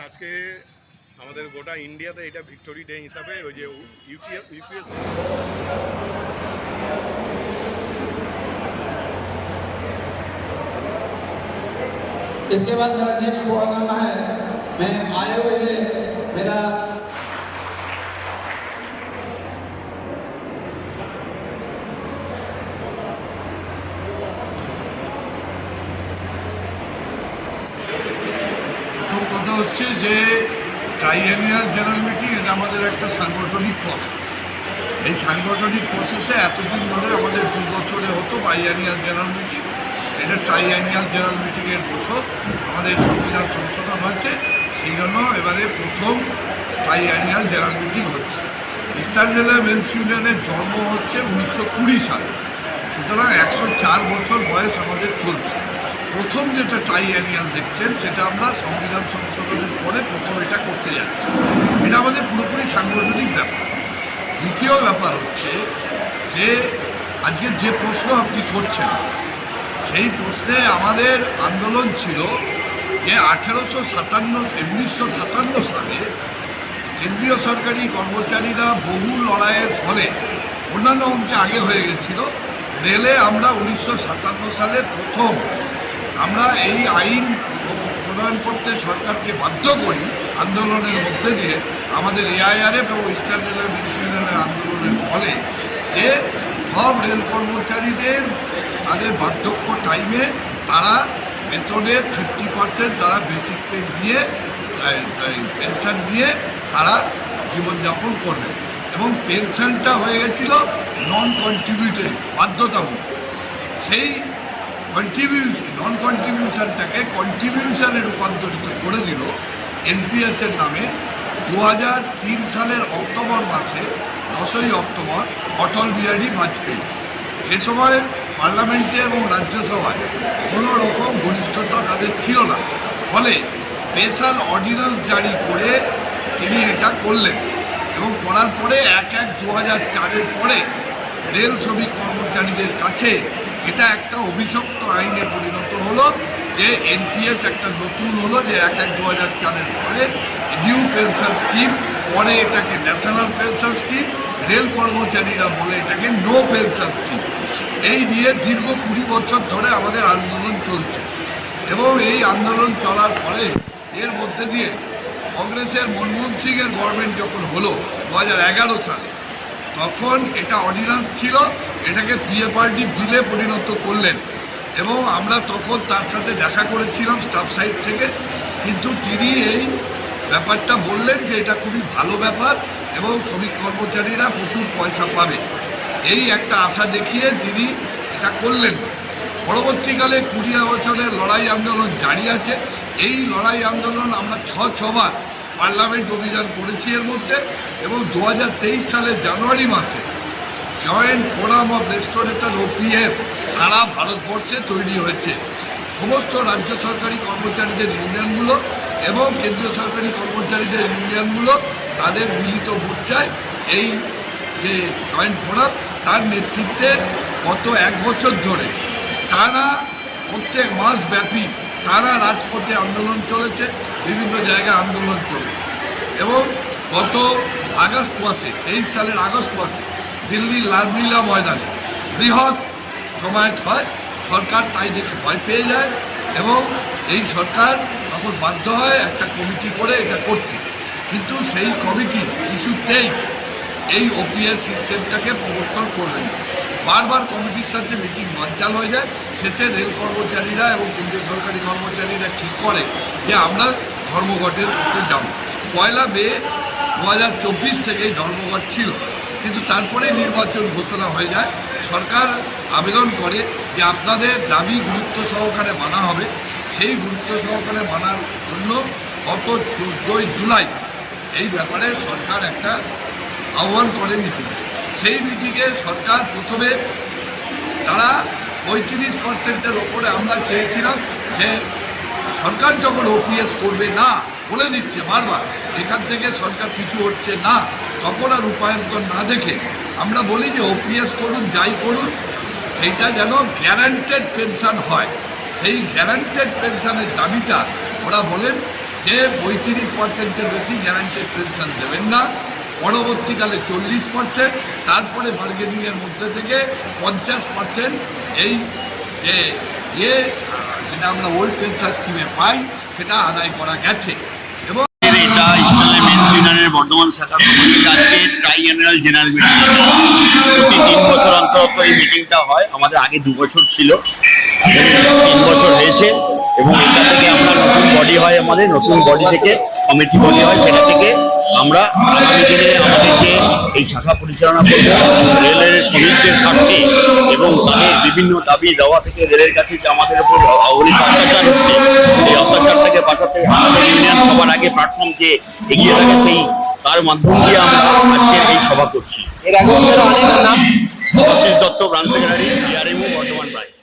আজকে আমাদের গোটা ইন্ডিয়াতে এটা ভিক্টোরি ডে হিসাবে ওই যে ইউপিএস इसके बाद मेरा नेक्स्ट प्रोग्राम है। मैं आए हुए हैं मेरा কথা হচ্ছে যে ট্রাইএনুয়াল জেনারেল মিটিং এটা আমাদের একটা সাংগঠনিক প্রসেস। এই সাংগঠনিক প্রসেসে এতদিন ধরে আমাদের 2 বছরে হতো বাইঅ্যানুয়াল জেনারেল মিটিং, এটা ট্রাইঅ্যানুয়াল জেনারেল মিটিংয়ের বছর আমাদের সংবিধান সংশোধন হচ্ছে, সেই জন্য এবারে প্রথম ট্রাইঅ্যানুয়াল জেনারেল মিটিং হচ্ছে। ইস্টার্ন রেলওয়ে মেন্স ইউনিয়নের জন্ম হচ্ছে 1920 সালে, সুতরাং 104 বছর বয়স আমাদের চলছে। প্রথম যেটা ট্রাইঅ্যানুয়াল দেখছেন সেটা আমরা সংবিধান সংশোধনের পরে প্রথম এটা করতে যাচ্ছি। এটা আমাদের পুরোপুরি সাংগঠনিক ব্যাপার। দ্বিতীয় ব্যাপার হচ্ছে যে আজকে যে প্রশ্ন আপনি করছেন সেই প্রশ্নে আমাদের আন্দোলন ছিল যে 1957 সালে কেন্দ্রীয় সরকারি কর্মচারীরা বহু লড়াইয়ের ফলে অন্যান্য অংশে আগে হয়ে গেছিল, রেলে আমরা 1957 সালে প্রথম আমরা এই আইন প্রণয়ন করতে সরকারকে বাধ্য করি আন্দোলনের মধ্যে দিয়ে। আমাদের এআইআরএফ এবং ইস্টার্ন রেলওয়ে মেন্স ইউনিয়নের আন্দোলনের ফলে যে সব রেল কর্মচারীদের তাদের বার্ধক্য টাইমে তারা বেতনের 50% তারা বেসিক পে দিয়ে পেনশন দিয়ে তারা জীবনযাপন করবে, এবং পেনশনটা হয়ে গেছিল নন কন্ট্রিবিউটরি, বাধ্যতামূলক। সেই নন কন্ট্রিবিউশনটাকে কন্ট্রিবিউশনে রূপান্তরিত করে দিল এনপিএসের নামে 2003 সালের অক্টোবর মাসে 10ই অক্টোবর অটল বিহারী বাজপেয়ী। সে সময় পার্লামেন্টে এবং রাজ্যসভায় কোনো রকম ঘনিষ্ঠতা তাদের ছিল না, ফলে স্পেশাল অর্ডিন্যান্স জারি করে তিনি এটা করলেন, এবং করার পরে 1/1/2004 পরে রেল শ্রমিক কর্মচারীদের কাছে এটা একটা অভিশপ্ত আইনে পরিণত হলো যে এনপিএস একটা নতুন হলো যে 1/1/2004 পরে নিউ পেনশন স্কিম, পরে এটাকে ন্যাশনাল পেনশন স্কিম, রেল কর্মচারীরা বলে এটাকে নো পেনশন স্কিম। এই নিয়ে দীর্ঘ 20 বছর ধরে আমাদের আন্দোলন চলছে, এবং এই আন্দোলন চলার পরে এর মধ্যে দিয়ে কংগ্রেসের মনমোহন সিংয়ের গভর্নমেন্ট যখন হলো 2011 সালে, তখন এটা অর্ডিন্যান্স ছিল, এটাকে পিএফআরডি বিলে পরিণত করলেন, এবং আমরা তখন তার সাথে দেখা করেছিলাম স্টাফ সাইড থেকে। কিন্তু তিনি এই ব্যাপারটা বললেন যে এটা খুবই ভালো ব্যাপার এবং শ্রমিক কর্মচারীরা প্রচুর পয়সা পাবে, এই একটা আশা দেখিয়ে তিনি এটা করলেন। পরবর্তীকালে 20 বছরের লড়াই আন্দোলন জারি আছে। এই লড়াই আন্দোলন আমরা 6বার পার্লামেন্ট অভিযান করেছি এর মধ্যে, এবং 2023 সালের জানুয়ারি মাসে জয়েন্ট ফোরাম অফ রেস্টোরেশন ওপিএফ সারা ভারতবর্ষে তৈরি হয়েছে। সমস্ত রাজ্য সরকারি কর্মচারীদের ইউনিয়নগুলো এবং কেন্দ্রীয় সরকারি কর্মচারীদের ইউনিয়নগুলো তাদের মিলিত মোর্চায় এই যে জয়েন্ট ফোরাম তার নেতৃত্বে গত 1 বছর ধরে টানা প্রত্যেক মাস ব্যাপী তারা রাজপথে আন্দোলন চলেছে, বিভিন্ন জায়গায় আন্দোলন চলেছে। এবং গত আগস্ট মাসে 23 সালের আগস্ট মাসে দিল্লির লালকিল্লা ময়দানে বৃহৎ জমায়েত হয়। সরকার তাই দেখে ভয় পেয়ে যায়, এবং এই সরকার তখন বাধ্য হয় একটা কমিটি করে এটা করতে, কিন্তু সেই কমিটি কিছুতেই এই ওপিএস সিস্টেমটাকে প্রবর্তন করবে না। বারবার কমিটির সাথে মিটিং বানচাল হয়ে যায়। শেষে রেল কর্মচারীরা এবং কেন্দ্রীয় সরকারি কর্মচারীরা ঠিক করে যে আমরা ধর্মঘটের পথে যাব। 1 মে 2024 থেকে ধর্মঘট ছিল, কিন্তু তারপরে নির্বাচন ঘোষণা হয়ে যায়। সরকার আবেদন করে যে আপনাদের দাবি গুরুত্ব সহকারে মানা হবে। সেই গুরুত্ব সহকারে মানার জন্য গত 14 জুলাই এই ব্যাপারে সরকার একটা আহ্বান করে মিটিং। সেই মিটিংয়ে সরকার প্রথমে তারা 35%-এর ওপরে আমরা চেয়েছিলাম যে সরকার যখন ওপিএস করবে না বলে দিচ্ছে বারবার, এখান থেকে সরকার কিছু হচ্ছে না, তখন আর রূপায়ন্তর না দেখে আমরা বলি যে ওপিএস করুন, যাই করুন, সেইটা যেন গ্যারান্টেড পেনশন হয়। সেই গ্যারান্টেড পেনশনের দাবিটা ওরা বলেন যে 35%-এর বেশি গ্যারান্টেড পেনশন দেবেন না, পরবর্তীকালে 40%, তারপরে বার্গেনিংয়ের মধ্যে থেকে 50% এই যে যেটা আমরা ওল্ড পেনশন স্কিমে পাই সেটা আদায় করা গেছে। এবং এটা ইস্টার্ন মেন্স ইউনিয়নের বর্ধমান শাখা কমিটির আজকে ট্রাইএনুয়াল জেনারেল মিটিং। প্রতি 3 বছর অন্তর এই মিটিংটা হয়। আমাদের আগে 2 বছর ছিল, 3 বছর হয়েছে। এবং এটা থেকে আমরা নতুন বডি হয়, আমাদের নতুন বডি থেকে কমিটি বডি হয়, সেটা থেকে আমরা আগামী দিনে আমাদের যে এই শাখা পরিচালনা করবো রেলের শ্রমিকদের স্বার্থে এবং তাদের বিভিন্ন দাবি দেওয়া থেকে রেলের কাছে যে আমাদের উপর অগণিত অত্যাচার হচ্ছে, এই অত্যাচারটাকে বাঁচাতে আমাদের ইউনিয়ন সবার আগে প্ল্যাটফর্ম যে এগিয়ে থাকে, সেই তার মাধ্যম দিয়ে আমরা আজকের এই সভা করছি। Ashis Dutta, branch secretary, DRMO Bardhaman branch.